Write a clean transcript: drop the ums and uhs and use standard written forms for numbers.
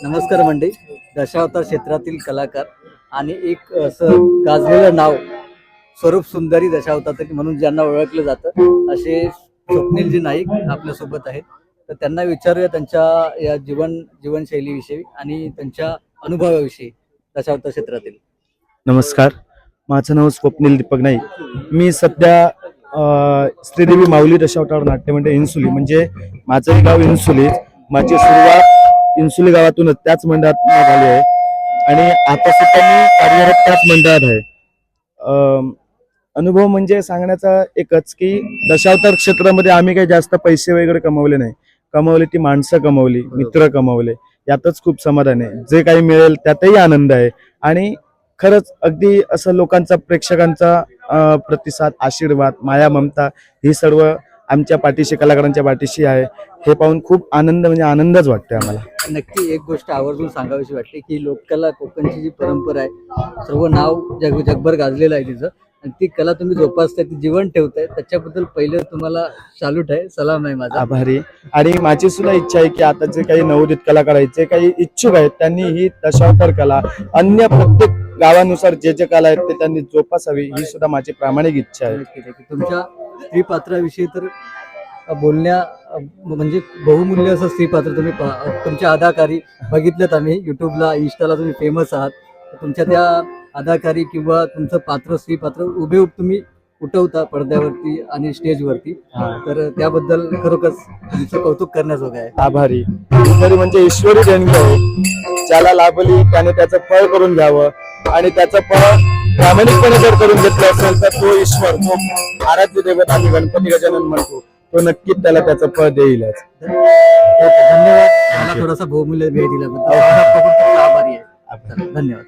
नमस्कार मंडळी. दशावतार क्षेत्रातील कलाकार आणि एक असं गाजलेलं नाव स्वरूप सुंदरी दशावतार म्हणून ज्यांना ओळखलं जातं असे स्वप्नीलजी नाईक आपल्यासोबत आहेत. तर त्यांना विचारूया त्यांच्या या जीवनशैलीविषयी आणि त्यांच्या अनुभवाविषयी दशावतार क्षेत्रातील. नमस्कार, माझं नाव स्वप्नील दीपक नाईक. मी सध्या श्रीदेवी माऊली दशावतार नाट्यमंडळ इन्सुली म्हणजे माझं गाव इन्सुली. माझी सुरुवात इन्सुली गावातूनच त्याच मंडळात झाली आहे आणि आता सुद्धा मी कार्यरत त्याच मंडळात आहे. अनुभव म्हणजे सांगण्याचा एकच की दशावतार क्षेत्रामध्ये आम्ही काही जास्त पैसे वगैरे कमवले नाही. कमवली ती माणसं कमवली, मित्र कमवले, यातच खूप समाधान आहे. जे काही मिळेल त्यातही आनंद आहे आणि खरंच अगदी असं लोकांचा, प्रेक्षकांचा प्रतिसाद, आशीर्वाद, माया, ममता ही सर्व आमच्या पाठीशी, कलाकारांच्या पाठीशी आहे. हे पाहून खूप आनंद म्हणजे आनंदच वाटते आम्हाला. नक्की एक गोष्ट आवर्जून सांगावीशी वाटते की लोककला कोकणची जी परंपरा आहे, सर्व नाव जगभर गाजलेलं आहे तिचं, आणि ती कला तुम्ही जोपासताय, ती जीवन ठेवताय, त्याच्याबद्दल पहिलं तुम्हाला सॅल्यूट आहे, सलाम आहे माझा. आभारी. आणि माझी सुद्धा इच्छा आहे की आता जे काही नवोदित कलाकार आहेत, जे काही इच्छुक आहेत, त्यांनी ही दशावतार कला अन्य प्रत्येक गावानुसार जे जे कला आहेत ते त्यांनी जोपासावी, ही सुद्धा माझी प्रामाणिक इच्छा आहे. तुमच्या स्त्री पात्राविषयी तर बोलण्या म्हणजे बहुमूल्य असं स्त्री पात्र तुम्ही तुमच्या अदाकारी बघितल्यात आम्ही युट्यूबला, इंस्टाला तुम्ही फेमस आहात. तुमच्या त्या अदाकारी किंवा तुमचं पात्र, स्त्री पात्र उभे तुम्ही उठवता पडद्यावरती आणि स्टेजवरती, तर त्याबद्दल खरोखरच तुमचं कौतुक करण्याजोगं आहे. आभारी. सुंदरी म्हणजे ईश्वरी देणगी आहे. ज्याला लाभली त्याने त्याचं फळ करून घ्यावं आणि त्याचं फळ प्रामाणिकपणे जर करून घेतलं असेल तर तो ईश्वर, तो आराध्य देवता आम्ही गणपती गजानन म्हणतो, तो नक्कीच त्याला त्याचं फळ देईलच. धन्यवाद. मला थोडासा बहुमूल्य वेळ दिल्याबद्दल आभारी आहे. धन्यवाद.